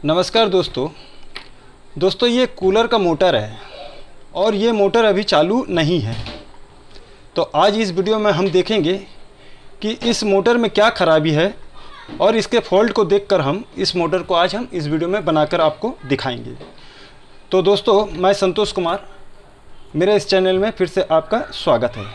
नमस्कार दोस्तों ये कूलर का मोटर है और ये मोटर अभी चालू नहीं है। तो आज इस वीडियो में हम देखेंगे कि इस मोटर में क्या ख़राबी है और इसके फॉल्ट को देखकर हम इस मोटर को आज हम इस वीडियो में बनाकर आपको दिखाएंगे। तो दोस्तों मैं संतोष कुमार, मेरे इस चैनल में फिर से आपका स्वागत है।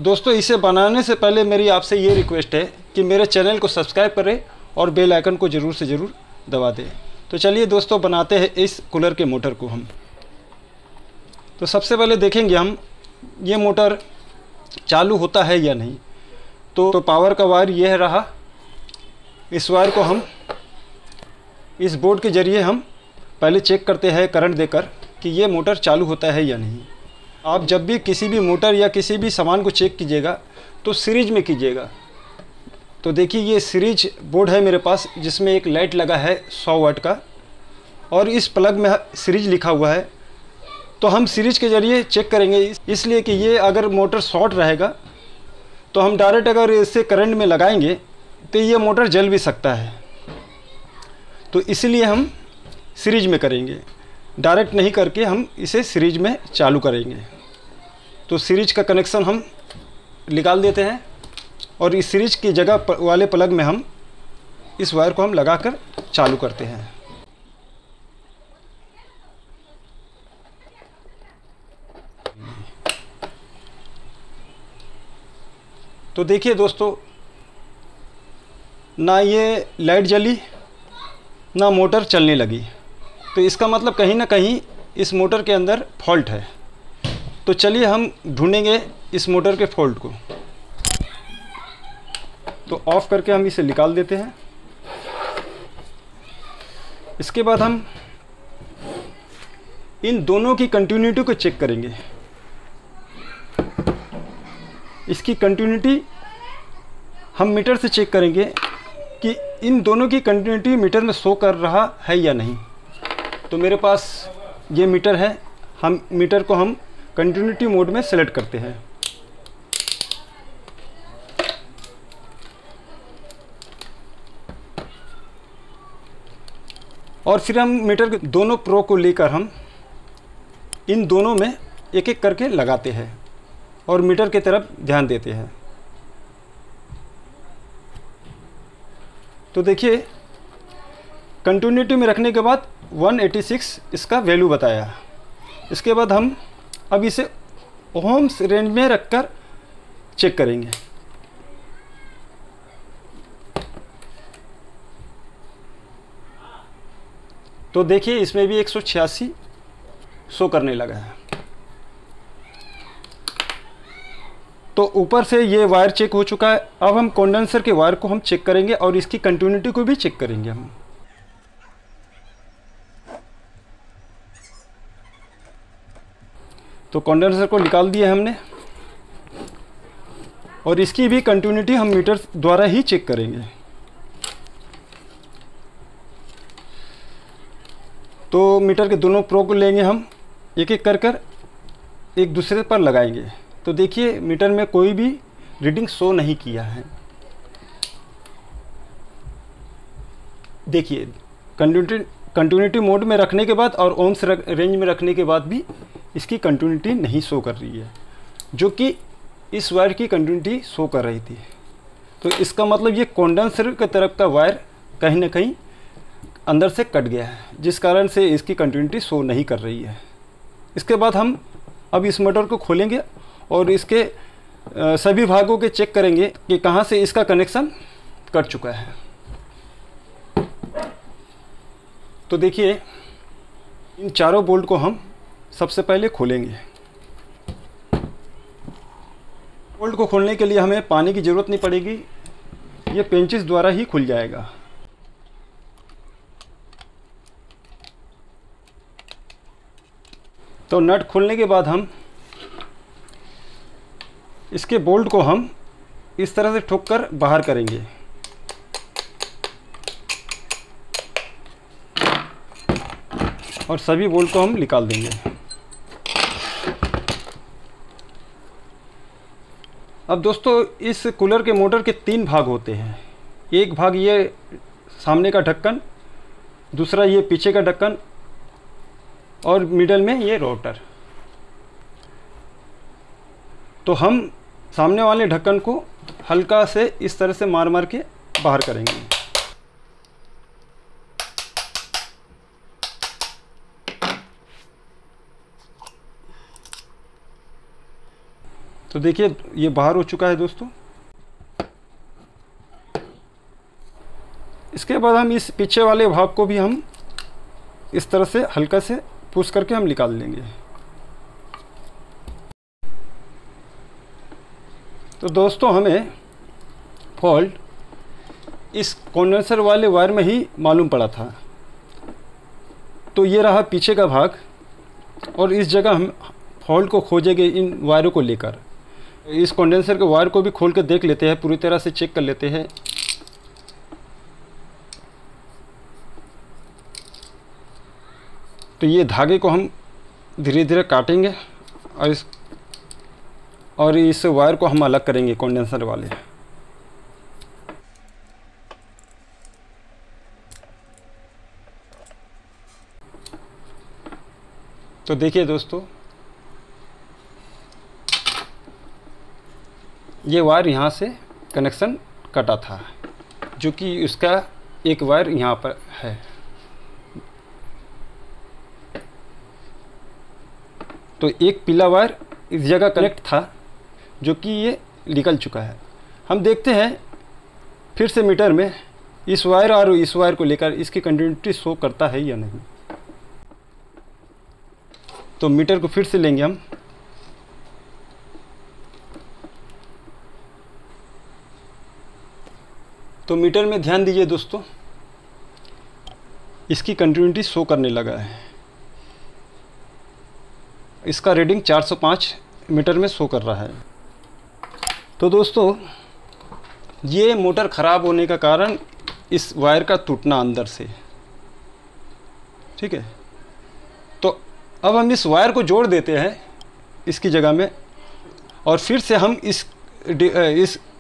दोस्तों इसे बनाने से पहले मेरी आपसे ये रिक्वेस्ट है कि मेरे चैनल को सब्सक्राइब करें और बेल आइकन को ज़रूर से ज़रूर दबा दें। तो चलिए दोस्तों बनाते हैं इस कूलर के मोटर को हम। तो सबसे पहले देखेंगे हम ये मोटर चालू होता है या नहीं। तो पावर का वायर ये रहा। इस वायर को हम इस बोर्ड के ज़रिए हम पहले चेक करते हैं करंट देकर कि ये मोटर चालू होता है या नहीं। आप जब भी किसी भी मोटर या किसी भी सामान को चेक कीजिएगा तो सीरीज में कीजिएगा। तो देखिए ये सीरीज बोर्ड है मेरे पास, जिसमें एक लाइट लगा है 100 वाट का और इस प्लग में सीरीज लिखा हुआ है। तो हम सीरीज के ज़रिए चेक करेंगे, इसलिए कि ये अगर मोटर शॉर्ट रहेगा तो हम डायरेक्ट अगर इससे करंट में लगाएंगे तो ये मोटर जल भी सकता है। तो इसलिए हम सीरीज में करेंगे, डायरेक्ट नहीं करके हम इसे सीरीज में चालू करेंगे। तो सीरीज का कनेक्शन हम निकाल देते हैं और इस सीरीज की जगह वाले प्लग में हम इस वायर को हम लगाकर चालू करते हैं। तो देखिए दोस्तों, ना ये लाइट जली ना मोटर चलने लगी। तो इसका मतलब कहीं ना कहीं इस मोटर के अंदर फॉल्ट है। तो चलिए हम ढूंढेंगे इस मोटर के फॉल्ट को। तो ऑफ करके हम इसे निकाल देते हैं। इसके बाद हम इन दोनों की कंटिन्यूटी को चेक करेंगे। इसकी कंटिन्यूटी हम मीटर से चेक करेंगे कि इन दोनों की कंटिन्यूटी मीटर में शो कर रहा है या नहीं। तो मेरे पास ये मीटर है, हम मीटर को हम कंटिन्यूटी मोड में सेलेक्ट करते हैं। और फिर हम मीटर के दोनों प्रो को लेकर हम इन दोनों में एक एक करके लगाते हैं और मीटर की तरफ ध्यान देते हैं। तो देखिए कंटिन्यूटी में रखने के बाद 186 इसका वैल्यू बताया। इसके बाद हम अब इसे ओम्स रेंज में रखकर चेक करेंगे। तो देखिए इसमें भी 186 शो करने लगा है। तो ऊपर से ये वायर चेक हो चुका है। अब हम कंडेंसर के वायर को हम चेक करेंगे और इसकी कंटिन्यूटी को भी चेक करेंगे हम। तो कंडेंसर को निकाल दिया हमने और इसकी भी कंटिन्यूटी हम मीटर द्वारा ही चेक करेंगे। तो मीटर के दोनों प्रो को लेंगे हम, एक एक कर एक दूसरे पर लगाएंगे। तो देखिए मीटर में कोई भी रीडिंग शो नहीं किया है। देखिए कंटिन्यूटी मोड में रखने के बाद और ओम्स रेंज में रखने के बाद भी इसकी कंटिन्यूटी नहीं शो कर रही है, जो कि इस वायर की कंटिन्यूटी शो कर रही थी। तो इसका मतलब ये कंडेंसर की तरफ का वायर कहीं ना कहीं अंदर से कट गया है, जिस कारण से इसकी कंटिन्यूटी शो नहीं कर रही है। इसके बाद हम अब इस मोटर को खोलेंगे और इसके सभी भागों के चेक करेंगे कि कहाँ से इसका कनेक्शन कट चुका है। तो देखिए इन चारों बोल्ट को हम सबसे पहले खोलेंगे। बोल्ट को खोलने के लिए हमें पानी की ज़रूरत नहीं पड़ेगी, ये पेंचिस द्वारा ही खुल जाएगा। तो नट खोलने के बाद हम इसके बोल्ट को हम इस तरह से ठोक कर बाहर करेंगे। और सभी बोल्ट को हम निकाल देंगे। अब दोस्तों इस कूलर के मोटर के 3 भाग होते हैं। एक भाग ये सामने का ढक्कन, दूसरा ये पीछे का ढक्कन और मिडल में ये रोटर। तो हम सामने वाले ढक्कन को हल्का से इस तरह से मार मार के बाहर करेंगे। तो देखिए ये बाहर हो चुका है दोस्तों। इसके बाद हम इस पीछे वाले भाग को भी हम इस तरह से हल्का से पुश करके हम निकाल लेंगे। तो दोस्तों हमें फॉल्ट इस कंडेंसर वाले वायर में ही मालूम पड़ा था। तो ये रहा पीछे का भाग और इस जगह हम फॉल्ट को खोजेंगे इन वायरों को लेकर। इस कंडेंसर के वायर को भी खोल कर देख लेते हैं, पूरी तरह से चेक कर लेते हैं। तो ये धागे को हम धीरे धीरे काटेंगे और इस वायर को हम अलग करेंगे कंडेंसर वाले। तो देखिए दोस्तों, ये वायर यहाँ से कनेक्शन कटा था, जो कि उसका एक वायर यहाँ पर है। तो एक पीला वायर इस जगह कनेक्ट था, जो कि ये निकल चुका है। हम देखते हैं फिर से मीटर में इस वायर और इस वायर को लेकर इसकी कंटिन्यूटी शो करता है या नहीं। तो मीटर को फिर से लेंगे हम। तो मीटर में ध्यान दीजिए दोस्तों, इसकी कंटिन्यूटी शो करने लगा है। इसका रीडिंग 405 मीटर में शो कर रहा है। तो दोस्तों ये मोटर ख़राब होने का कारण इस वायर का टूटना अंदर से, ठीक है। तो अब हम इस वायर को जोड़ देते हैं इसकी जगह में और फिर से हम इस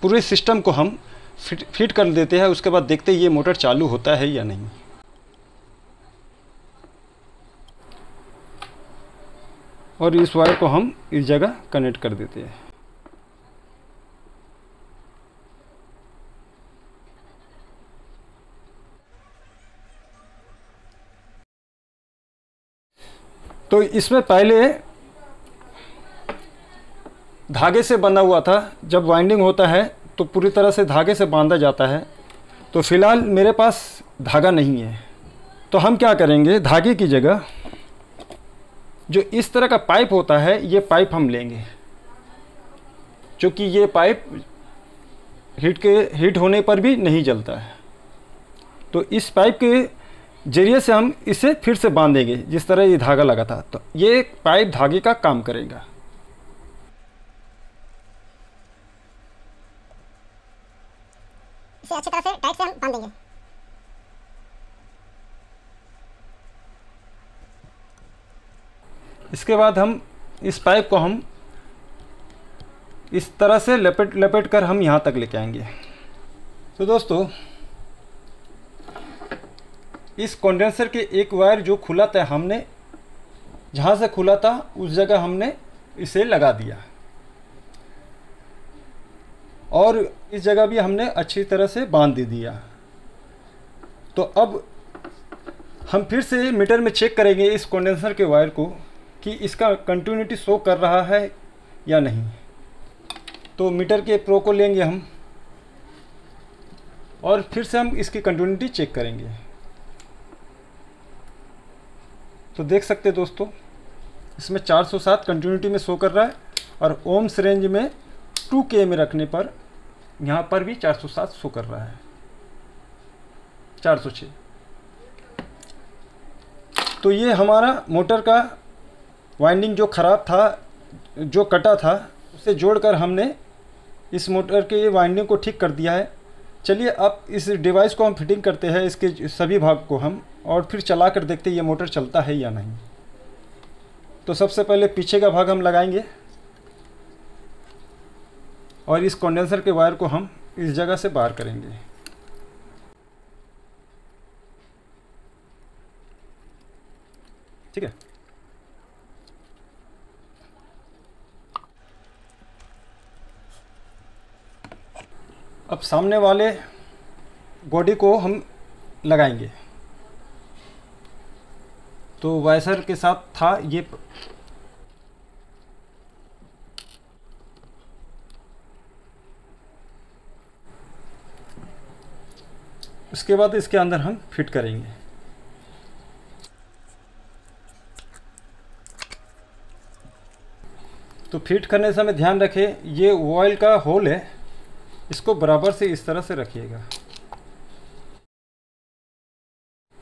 पूरे सिस्टम को हम फिट कर देते हैं। उसके बाद देखते हैं ये मोटर चालू होता है या नहीं। और इस वायर को हम इस जगह कनेक्ट कर देते हैं। तो इसमें पहले धागे से बंधा हुआ था। जब वाइंडिंग होता है तो पूरी तरह से धागे से बांधा जाता है। तो फिलहाल मेरे पास धागा नहीं है, तो हम क्या करेंगे, धागे की जगह जो इस तरह का पाइप होता है, ये पाइप हम लेंगे, क्योंकि ये पाइप हीट होने पर भी नहीं जलता है। तो इस पाइप के जरिए से हम इसे फिर से बांधेंगे, जिस तरह ये धागा लगा था। तो ये पाइप धागे का काम करेगा। इसे अच्छी तरह से टाइट से हम बांध देंगे। इसके बाद हम इस पाइप को हम इस तरह से लपेट कर हम यहाँ तक लेके आएंगे। तो दोस्तों इस कंडेंसर के एक वायर जो खुला था, हमने जहाँ से खुला था उस जगह हमने इसे लगा दिया और इस जगह भी हमने अच्छी तरह से बांध दे दिया। तो अब हम फिर से मीटर में चेक करेंगे इस कंडेंसर के वायर को कि इसका कंटिन्यूटी शो कर रहा है या नहीं। तो मीटर के प्रो को लेंगे हम और फिर से हम इसकी कंटिन्यूटी चेक करेंगे। तो देख सकते हैं दोस्तों, इसमें 407 कंटिन्यूटी में शो कर रहा है और ओम्स रेंज में 2K में रखने पर यहाँ पर भी 407 शो कर रहा है, 406। तो ये हमारा मोटर का वाइंडिंग जो ख़राब था, जो कटा था, उसे जोड़कर हमने इस मोटर के वाइंडिंग को ठीक कर दिया है। चलिए अब इस डिवाइस को हम फिटिंग करते हैं, इसके सभी भाग को हम, और फिर चला कर देखते हैं ये मोटर चलता है या नहीं। तो सबसे पहले पीछे का भाग हम लगाएंगे और इस कंडेंसर के वायर को हम इस जगह से बाहर करेंगे। ठीक है। अब सामने वाले बॉडी को हम लगाएंगे। तो वाइसर के साथ था ये, उसके बाद इसके अंदर हम फिट करेंगे। तो फिट करने समय ध्यान रखें, ये ऑयल का होल है, इसको बराबर से इस तरह से रखिएगा।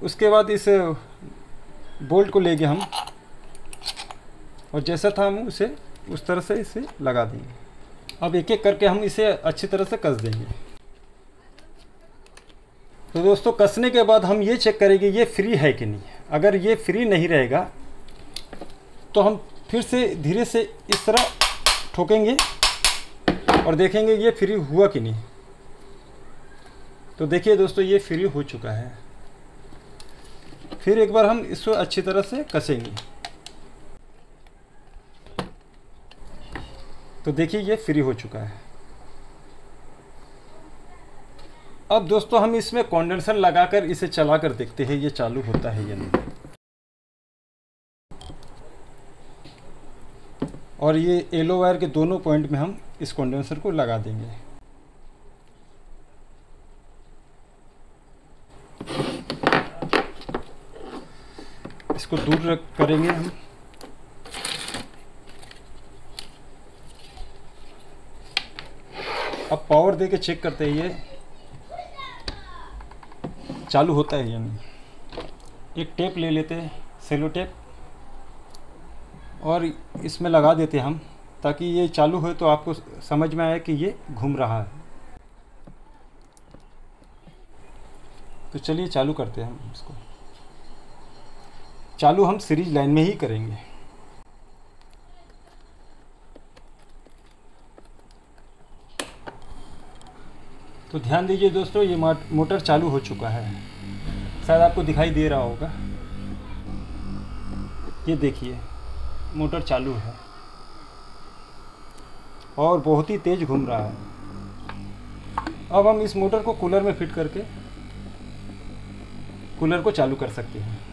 उसके बाद इस बोल्ट को लेंगे हम, और जैसा था हम उसे उस तरह से इसे लगा देंगे। अब एक एक करके हम इसे अच्छी तरह से कस देंगे। तो दोस्तों, कसने के बाद हम ये चेक करेंगे ये फ्री है कि नहीं। अगर ये फ्री नहीं रहेगा तो हम फिर से धीरे से इस तरह ठोकेंगे और देखेंगे ये फ्री हुआ कि नहीं। तो देखिए दोस्तों, ये फ्री हो चुका है। फिर एक बार हम इसको अच्छी तरह से कसेंगे। तो देखिए ये फ्री हो चुका है। अब दोस्तों, हम इसमें कंडेंसर लगाकर इसे चलाकर देखते हैं ये चालू होता है या नहीं। और ये येलो वायर के दोनों पॉइंट में हम इस कंडेंसर को लगा देंगे। इसको दूर करेंगे हम। अब पावर दे के चेक करते हैं ये चालू होता है या नहीं। एक टेप ले लेते हैं, सेलो टेप, और इसमें लगा देते हैं हम, ताकि ये चालू हो तो आपको समझ में आए कि ये घूम रहा है। तो चलिए चालू करते हैं हम इसको। चालू हम सीरीज लाइन में ही करेंगे। तो ध्यान दीजिए दोस्तों, ये मोटर चालू हो चुका है। शायद आपको दिखाई दे रहा होगा। ये देखिए मोटर चालू है और बहुत ही तेज घूम रहा है। अब हम इस मोटर को कूलर में फिट करके कूलर को चालू कर सकते हैं।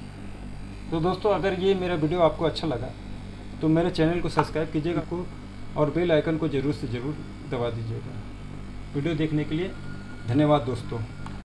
तो दोस्तों, अगर ये मेरा वीडियो आपको अच्छा लगा तो मेरे चैनल को सब्सक्राइब कीजिएगा और बेल आइकन को ज़रूर से ज़रूर दबा दीजिएगा। वीडियो देखने के लिए धन्यवाद दोस्तों।